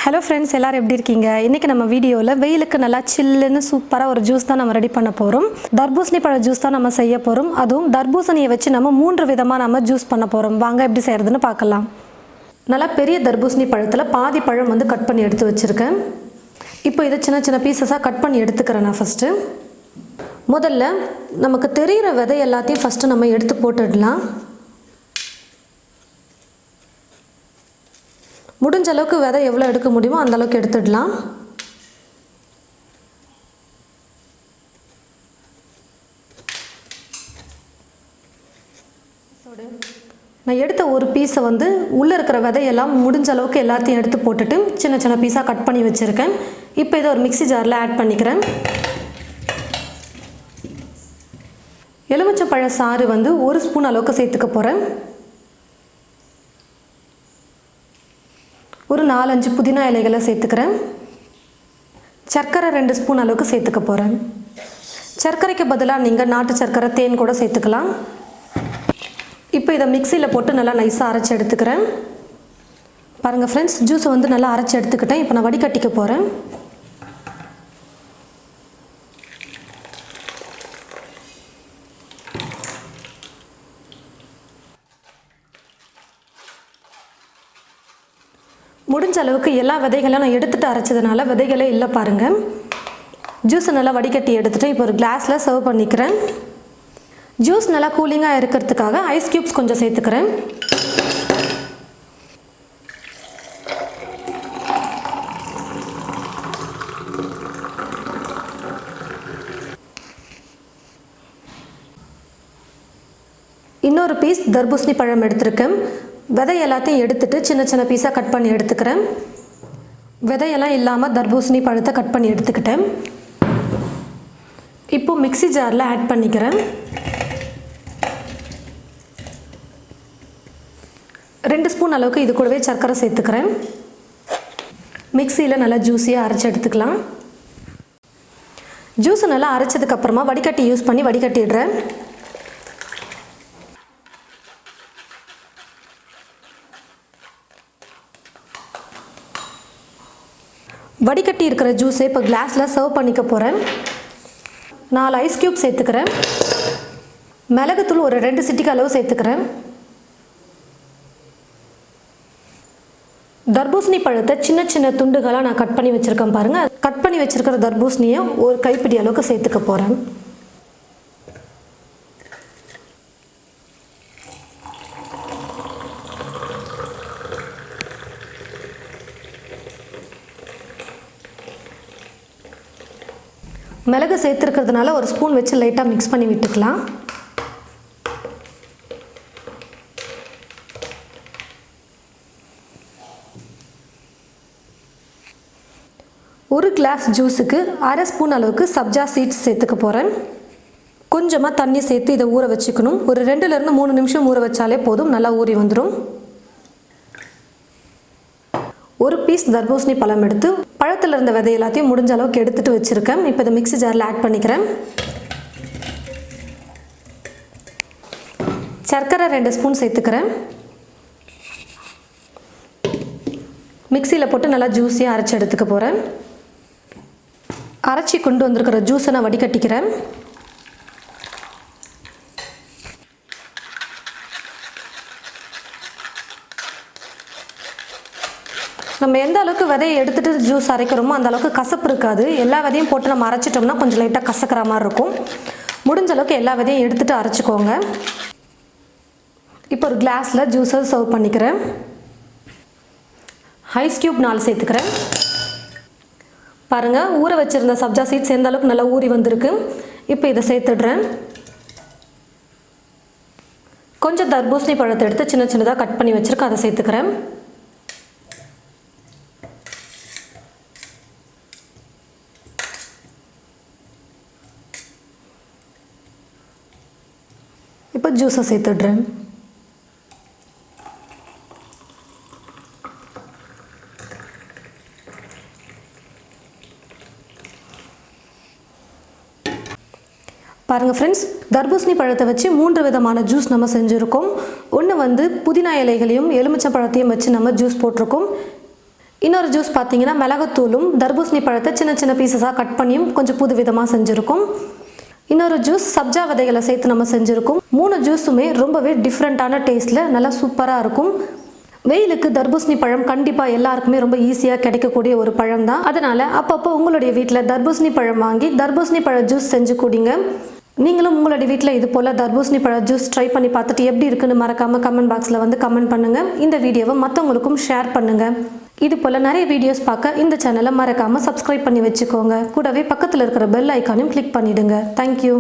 Hello friends, எல்லாரும் எப்படி இருக்கீங்க? இன்றைக்கி நம்ம வீடியோவில் வெயிலுக்கு நல்லா சில்லுன்னு சூப்பராக ஒரு ஜூஸ் தான் நம்ம ரெடி பண்ண போகிறோம். தர்பூசணி பழ ஜூஸ் தான் நம்ம செய்ய போகிறோம். அதுவும் தர்பூசணியை வச்சு நம்ம 3 விதமாக நம்ம ஜூஸ் பண்ண போகிறோம். வாங்க எப்படி செய்கிறதுன்னு பார்க்கலாம். நல்லா பெரிய தர்பூசணி பழத்தில் பாதி பழம் வந்து கட் பண்ணி எடுத்து வச்சுருக்கேன். இப்போ இதை சின்ன சின்ன பீசஸாக கட் பண்ணி எடுத்துக்கிறேன். நான் ஃபஸ்ட்டு முதல்ல நமக்கு தெரிகிற விதை எல்லாத்தையும் ஃபஸ்ட்டு நம்ம எடுத்து போட்டுடலாம். முடிஞ்ச அளவுக்கு விதை எவ்வளோ எடுக்க முடியுமோ அந்த அளவுக்கு எடுத்துடலாம். நான் எடுத்த ஒரு பீஸை வந்து உள்ளே இருக்கிற விதையெல்லாம் முடிஞ்ச அளவுக்கு எல்லாத்தையும் எடுத்து போட்டுட்டு சின்ன சின்ன பீஸாக கட் பண்ணி வச்சுருக்கேன். இப்போ இதை ஒரு மிக்ஸி ஜாரில் ஆட் பண்ணிக்கிறேன். எலுமிச்சை பழ சாறு வந்து 1 ஸ்பூன் அளவுக்கு சேர்த்துக்க போகிறேன். ஒரு 4-5 புதினா இலைகளை சேர்த்துக்கிறேன். சர்க்கரை 2 ஸ்பூன் அளவுக்கு சேர்த்துக்க போகிறேன். சர்க்கரைக்கு பதிலாக நீங்கள் நாட்டு சர்க்கரை, தேன் கூட சேர்த்துக்கலாம். இப்போ இதை மிக்சியில் போட்டு நல்லா நைஸாக அரைச்சி எடுத்துக்கிறேன். பாருங்கள் ஃப்ரெண்ட்ஸ், ஜூஸை வந்து நல்லா அரைச்சி எடுத்துக்கிட்டேன். இப்போ நான் வடிகட்டிக்க போகிறேன். முடிஞ்ச அளவுக்கு எல்லா விதைகளையும் நான் எடுத்துகிட்டு அரைச்சதுனால விதைகளே இல்லை பாருங்கள். ஜூஸை நல்லா வடிகட்டி எடுத்துகிட்டு இப்போ ஒரு கிளாஸில் சர்வ் பண்ணிக்கிறேன். ஜூஸ் நல்லா கூலிங்காக இருக்கிறதுக்காக ஐஸ் க்யூப்ஸ் கொஞ்சம் சேர்த்துக்கிறேன். இன்னொரு பீஸ் தர்பூசணி பழம் எடுத்திருக்கேன். விதை எல்லாத்தையும் எடுத்துட்டு சின்ன சின்ன பீஸாக கட் பண்ணி எடுத்துக்கிறேன். விதையெல்லாம் இல்லாமல் தர்பூசணி பழத்தை கட் பண்ணி எடுத்துக்கிட்டேன். இப்போ மிக்ஸி ஜாரில் ஆட் பண்ணிக்கிறேன். 2 ஸ்பூன் அளவுக்கு இது கூடவே சர்க்கரை சேர்த்துக்கிறேன். மிக்ஸியில் நல்லா ஜூஸியாக அரைச்சி எடுத்துக்கலாம். ஜூஸை நல்லா அரைச்சதுக்கப்புறமா வடிகட்டி யூஸ் பண்ணி வடிகட்டிடுறேன். வடிகட்டி இருக்கிற ஜூஸை இப்போ கிளாஸில் சர்வ் பண்ணிக்க போகிறேன். 4 ஐஸ் க்யூப் சேர்த்துக்கிறேன். மிளகுத்தூள் ஒரு 2 சிட்டிக்கு அளவு சேர்த்துக்கிறேன். தர்பூசணி பழத்தை சின்ன சின்ன துண்டுகளாக நான் கட் பண்ணி வச்சுருக்கேன் பாருங்கள். கட் பண்ணி வச்சுருக்கிற தர்பூசணியை ஒரு கைப்பிடி அளவுக்கு சேர்த்துக்க போகிறேன். மிளகு சேர்த்துருக்கிறதுனால ஒரு ஸ்பூன் வச்சு லைட்டாக மிக்ஸ் பண்ணி விட்டுக்கலாம். ஒரு கிளாஸ் ஜூஸுக்கு 1/2 ஸ்பூன் அளவுக்கு சப்ஜா சீட்ஸ் சேர்த்துக்க போகிறேன். கொஞ்சமாக தண்ணி சேர்த்து இதை ஊற வச்சுக்கணும். ஒரு 2லேருந்து 3 நிமிஷம் ஊற வச்சாலே போதும், நல்லா ஊறி வந்துடும். ஒரு பீஸ் தர்பூசணி பழம் எடுத்து பழத்தில் இருந்த விதை எல்லாத்தையும் முடிஞ்ச அளவுக்கு எடுத்துகிட்டு வச்சுருக்கேன். இப்போ இதை மிக்ஸி ஜாரில் ஆட் பண்ணிக்கிறேன். சர்க்கரை 2 ஸ்பூன் சேர்த்துக்கிறேன். மிக்ஸியில் போட்டு நல்லா ஜூஸியாக அரைச்சி எடுத்துக்க போகிறேன். அரைச்சி கொண்டு வந்திருக்கிற ஜூஸை நான் வடிகட்டிக்கிறேன். நம்ம எந்த அளவுக்கு விதையை எடுத்துகிட்டு ஜூஸ் அரைக்கிறோமோ அந்த அளவுக்கு கசப்பு இருக்காது. எல்லா விதையும் போட்டு நம்ம அரைச்சிட்டோம்னா கொஞ்சம் லைட்டாக கசக்கிற மாதிரி இருக்கும். முடிஞ்ச அளவுக்கு எல்லா விதையும் எடுத்துகிட்டு அரைச்சிக்கோங்க. இப்போ ஒரு கிளாஸில் ஜூஸை சர்வ் பண்ணிக்கிறேன். ஐஸ் க்யூப் 4 சேர்த்துக்கிறேன். பாருங்கள், ஊற வச்சுருந்த சப்ஜா சீட்ஸ் எந்த அளவுக்கு நல்லா ஊறி வந்திருக்கு. இப்போ இதை சேர்த்துடுறேன். கொஞ்சம் தர்பூசணி பழத்தை எடுத்து சின்ன சின்னதாக கட் பண்ணி வச்சுருக்கேன், அதை சேர்த்துக்கிறேன். இப்போ ஜூஸை சேர்த்துடுறேன். பாருங்கள் ஃப்ரெண்ட்ஸ், தர்பூசணி பழத்தை வச்சு 3 விதமான ஜூஸ் நம்ம செஞ்சுருக்கோம். ஒன்று வந்து புதினா இலைகளையும் எலுமிச்சை பழத்தையும் வச்சு நம்ம ஜூஸ் போட்டிருக்கோம். இன்னொரு ஜூஸ் பார்த்தீங்கன்னா மிளகுத்தூளும் தர்பூசணி பழத்தை சின்ன சின்ன பீசஸாக கட் பண்ணியும் கொஞ்சம் புது விதமாக செஞ்சுருக்கோம். இன்னொரு ஜூஸ் சப்ஜா விதைகளை சேர்த்து நம்ம செஞ்சுருக்கோம். 3 ஜூஸுமே ரொம்பவே டிஃப்ரெண்ட்டான டேஸ்ட்டில் நல்லா சூப்பராக இருக்கும். வெயிலுக்கு தர்பூசணி பழம் கண்டிப்பாக எல்லாருக்குமே ரொம்ப ஈஸியாக கிடைக்கக்கூடிய ஒரு பழம் தான். அதனால் அப்பப்போ உங்களுடைய வீட்டில் தர்பூசணி பழம் வாங்கி தர்பூசணி பழ ஜூஸ் செஞ்சு குடிங்க. நீங்களும் உங்களுடைய வீட்டில் இது போல் தர்பூசணி பழ ஜூஸ் ட்ரை பண்ணி பார்த்துட்டு எப்படி இருக்குன்னு மறக்காமல் கமெண்ட் பாக்ஸில் வந்து கமெண்ட் பண்ணுங்கள். இந்த வீடியோவை மற்றவங்களுக்கும் ஷேர் பண்ணுங்கள். இது போல் நிறைய வீடியோஸ் பார்க்க இந்த சேனலை மறக்காமல் சப்ஸ்கிரைப் பண்ணி வச்சுக்கோங்க. கூடவே பக்கத்தில் இருக்கிற பெல் ஐக்கானையும் கிளிக் பண்ணிவிடுங்க. தேங்க்யூ.